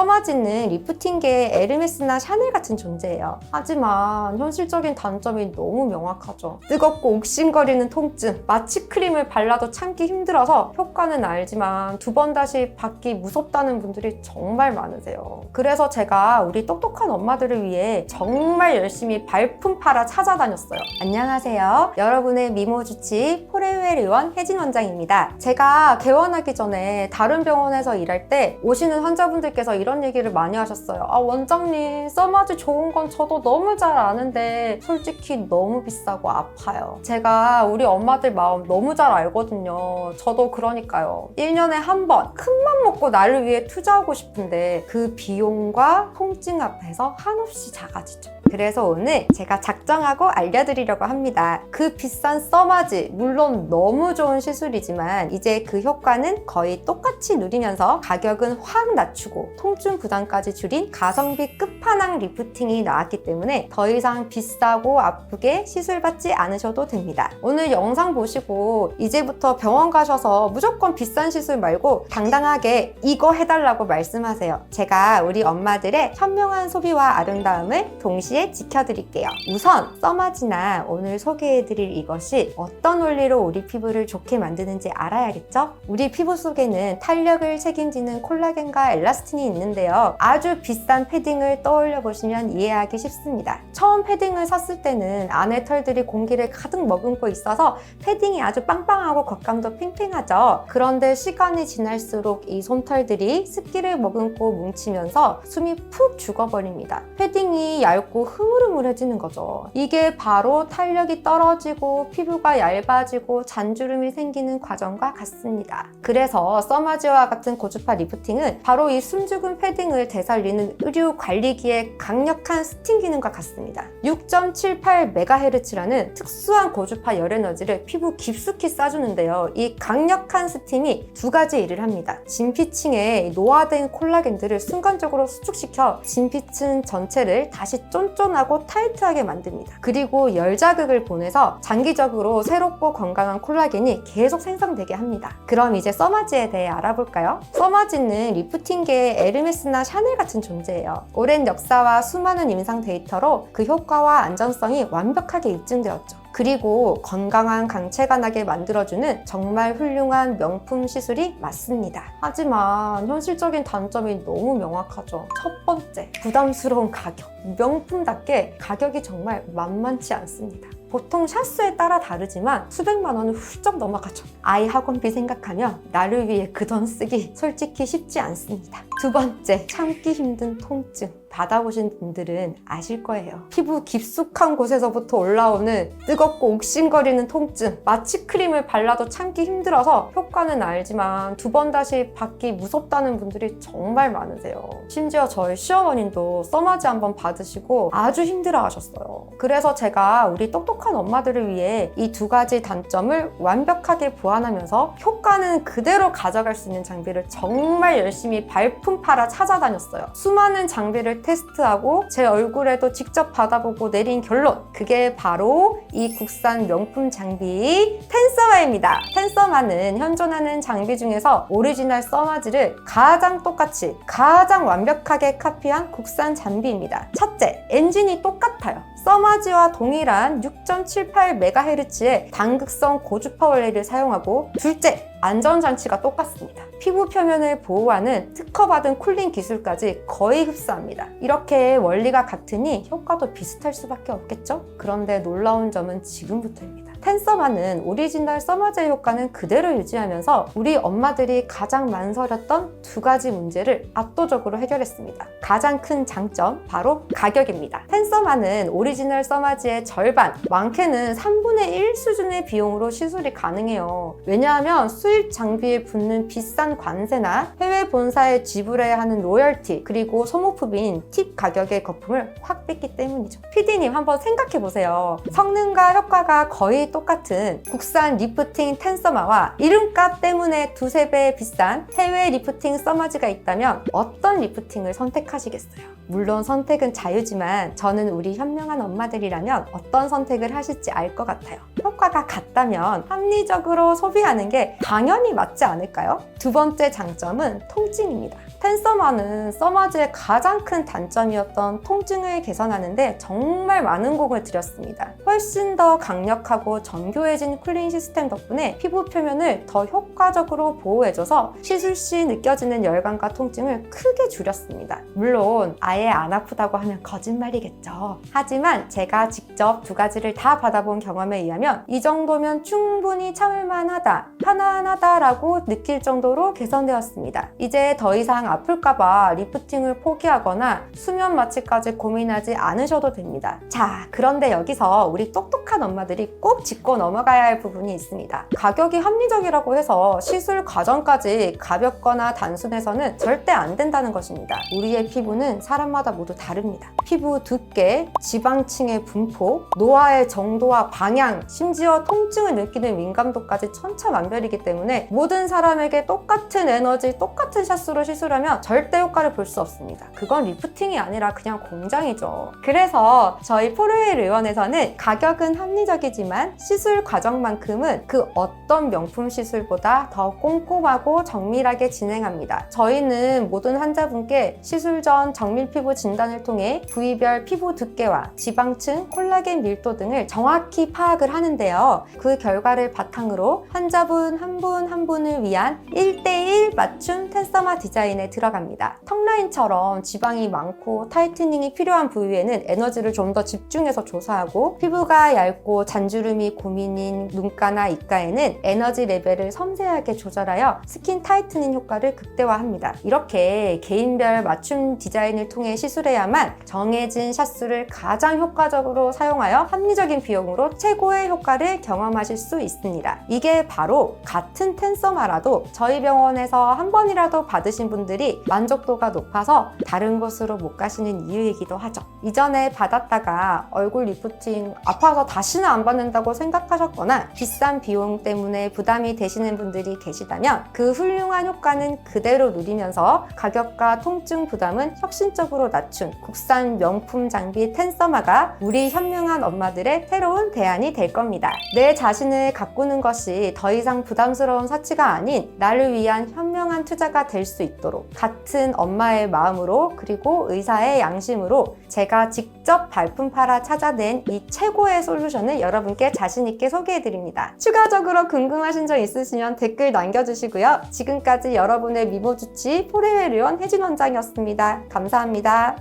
써마지는 리프팅계의 에르메스나 샤넬 같은 존재예요. 하지만 현실적인 단점이 너무 명확하죠. 뜨겁고 욱신거리는 통증, 마취 크림을 발라도 참기 힘들어서 효과는 알지만 두 번 다시 받기 무섭다는 분들이 정말 많으세요. 그래서 제가 우리 똑똑한 엄마들을 위해 정말 열심히 발품 팔아 찾아다녔어요. 안녕하세요. 여러분의 미모주치 포레웰 의원 혜진 원장입니다. 제가 개원하기 전에 다른 병원에서 일할 때 오시는 환자분들께서 이런 얘기를 많이 하셨어요. 아, 원장님, 써마지 좋은 건 저도 너무 잘 아는데 솔직히 너무 비싸고 아파요. 제가 우리 엄마들 마음 너무 잘 알거든요. 저도 그러니까요. 1년에 한 번 큰맘 먹고 나를 위해 투자하고 싶은데 그 비용과 통증 앞에서 한없이 작아지죠. 그래서 오늘 제가 작정하고 알려드리려고 합니다. 그 비싼 써마지, 물론 너무 좋은 시술이지만 이제 그 효과는 거의 똑같이 누리면서 가격은 확 낮추고 통증 부담까지 줄인 가성비 끝판왕 리프팅이 나왔기 때문에 더 이상 비싸고 아프게 시술받지 않으셔도 됩니다. 오늘 영상 보시고 이제부터 병원 가셔서 무조건 비싼 시술 말고 당당하게 이거 해달라고 말씀하세요. 제가 우리 엄마들의 현명한 소비와 아름다움을 동시에 지켜드릴게요. 우선 써마지나 오늘 소개해드릴 이것이 어떤 원리로 우리 피부를 좋게 만드는지 알아야겠죠? 우리 피부 속에는 탄력을 책임지는 콜라겐과 엘라스틴이 있는데요. 아주 비싼 패딩을 떠올려 보시면 이해하기 쉽습니다. 처음 패딩을 샀을 때는 안에 털들이 공기를 가득 머금고 있어서 패딩이 아주 빵빵하고 겉감도 팽팽하죠. 그런데 시간이 지날수록 이 솜털들이 습기를 머금고 뭉치면서 숨이 푹 죽어버립니다. 패딩이 얇고 흐물흐물해지는 거죠. 이게 바로 탄력이 떨어지고 피부가 얇아지고 잔주름이 생기는 과정과 같습니다. 그래서 써마지와 같은 고주파 리프팅은 바로 이 숨죽은 패딩을 되살리는 의류 관리기의 강력한 스팀 기능과 같습니다. 6.78MHz라는 특수한 고주파 열에너지를 피부 깊숙이 쏴주는데요. 이 강력한 스팀이 두 가지 일을 합니다. 진피층에 노화된 콜라겐들을 순간적으로 수축시켜 진피층 전체를 다시 쫀쫀하고 타이트하게 만듭니다. 그리고 열자극을 보내서 장기적으로 새롭고 건강한 콜라겐이 계속 생성되게 합니다. 그럼 이제 써마지에 대해 알아볼까요? 써마지는 리프팅계의 에르메스나 샤넬 같은 존재예요. 오랜 역사와 수많은 임상 데이터로 그 효과와 안전성이 완벽하게 입증되었죠. 그리고 건강한 강체가 나게 만들어주는 정말 훌륭한 명품 시술이 맞습니다. 하지만 현실적인 단점이 너무 명확하죠. 첫 번째, 부담스러운 가격. 명품답게 가격이 정말 만만치 않습니다. 보통 샷수에 따라 다르지만 수백만 원은 훌쩍 넘어가죠. 아이 학원비 생각하면 나를 위해 그 돈 쓰기 솔직히 쉽지 않습니다. 두 번째, 참기 힘든 통증. 받아보신 분들은 아실 거예요. 피부 깊숙한 곳에서부터 올라오는 뜨겁고 욱신거리는 통증, 마취 크림을 발라도 참기 힘들어서 효과는 알지만 두 번 다시 받기 무섭다는 분들이 정말 많으세요. 심지어 저희 시어머님도 써마지 한번 받으시고 아주 힘들어 하셨어요. 그래서 제가 우리 똑똑한 엄마들을 위해 이 두 가지 단점을 완벽하게 보완하면서 효과는 그대로 가져갈 수 있는 장비를 정말 열심히 발품 팔아 찾아다녔어요. 수많은 장비를 테스트하고 제 얼굴에도 직접 받아보고 내린 결론, 그게 바로 이 국산 명품 장비 텐서마입니다. 텐서마는 현존하는 장비 중에서 오리지널 써마지를 가장 똑같이 가장 완벽하게 카피한 국산 장비입니다. 첫째, 엔진이 똑같아요. 써마지와 동일한 6.78MHz의 단극성 고주파 원리를 사용하고, 둘째, 안전장치가 똑같습니다. 피부 표면을 보호하는 특허받은 쿨링 기술까지 거의 흡사합니다. 이렇게 원리가 같으니 효과도 비슷할 수밖에 없겠죠? 그런데 놀라운 점은 지금부터입니다. 텐서마는 오리지널 써마지의 효과는 그대로 유지하면서 우리 엄마들이 가장 만설했던 두 가지 문제를 압도적으로 해결했습니다. 가장 큰 장점, 바로 가격입니다. 텐서마는 오리지널 써마지의 절반, 많게는 3분의 1 수준의 비용으로 시술이 가능해요. 왜냐하면 수입 장비에 붙는 비싼 관세나 해외 본사에 지불해야 하는 로열티, 그리고 소모품인 팁 가격의 거품을 확 뺐기 때문이죠. PD님 한번 생각해보세요. 성능과 효과가 거의 똑같은 국산 리프팅 텐서마와 이름값 때문에 두세 배 비싼 해외 리프팅 써마지가 있다면 어떤 리프팅을 선택하시겠어요? 물론 선택은 자유지만 저는 우리 현명한 엄마들이라면 어떤 선택을 하실지 알 것 같아요. 효과가 같다면 합리적으로 소비하는 게 당연히 맞지 않을까요? 두 번째 장점은 통증입니다. 텐서마는 써마즈의 가장 큰 단점이었던 통증을 개선하는데 정말 많은 공을 들였습니다. 훨씬 더 강력하고 정교해진 쿨링 시스템 덕분에 피부 표면을 더 효과적으로 보호해줘서 시술 시 느껴지는 열감과 통증을 크게 줄였습니다. 물론 아예 안 아프다고 하면 거짓말이겠죠. 하지만 제가 직접 두 가지를 다 받아본 경험에 의하면 이 정도면 충분히 참을만하다, 편안하다라고 느낄 정도로 개선되었습니다. 이제 더 이상 아플까봐 리프팅을 포기하거나 수면 마취까지 고민하지 않으셔도 됩니다. 자, 그런데 여기서 우리 똑똑한 엄마들이 꼭 짚고 넘어가야 할 부분이 있습니다. 가격이 합리적이라고 해서 시술 과정까지 가볍거나 단순해서는 절대 안 된다는 것입니다. 우리의 피부는 사람마다 모두 다릅니다. 피부 두께, 지방층의 분포, 노화의 정도와 방향, 심지어 통증을 느끼는 민감도까지 천차만별이기 때문에 모든 사람에게 똑같은 에너지, 똑같은 샷수로 시술하면 절대 효과를 볼 수 없습니다. 그건 리프팅이 아니라 그냥 공장이죠. 그래서 저희 포르웨일 의원에서는 가격은 합리적이지만 시술 과정만큼은 그 어떤 명품 시술보다 더 꼼꼼하고 정밀하게 진행합니다. 저희는 모든 환자분께 시술 전 정밀 피부 진단을 통해 부위별 피부 두께와 지방층, 콜라겐 밀도 등을 정확히 파악을 하는데요. 그 결과를 바탕으로 환자분 한 분 한 분을 위한 1:1 맞춤 텐서마 디자인에 들어갑니다. 턱라인처럼 지방이 많고 타이트닝이 필요한 부위에는 에너지를 좀 더 집중해서 조사하고, 피부가 얇고 잔주름이 고민인 눈가나 입가에는 에너지 레벨을 섬세하게 조절하여 스킨 타이트닝 효과를 극대화합니다. 이렇게 개인별 맞춤 디자인을 통해 시술해야만 정해진 샷수를 가장 효과적으로 사용하여 합리적인 비용으로 최고의 효과를 경험하실 수 있습니다. 이게 바로 같은 텐서마라도 저희 병원에서 한 번이라도 받으신 분들이 만족도가 높아서 다른 곳으로 못 가시는 이유이기도 하죠. 이전에 받았다가 얼굴 리프팅 아파서 다시는 안 받는다고 생각하셨거나 비싼 비용 때문에 부담이 되시는 분들이 계시다면 그 훌륭한 효과는 그대로 누리면서 가격과 통증 부담은 혁신적으로 낮춘 국산 명품 장비 텐서마가 우리 현명한 엄마들의 새로운 대안이 될 겁니다. 내 자신을 가꾸는 것이 더 이상 부담스러운 사치가 아닌 나를 위한 현명한 투자가 될 수 있도록 같은 엄마의 마음으로, 그리고 의사의 양심으로 제가 직접 발품 팔아 찾아낸 이 최고의 솔루션을 여러분께 자신있게 소개해드립니다. 추가적으로 궁금하신 점 있으시면 댓글 남겨주시고요. 지금까지 여러분의 미모주치 포르웨일 의원 혜진 원장이었습니다. 감사합니다.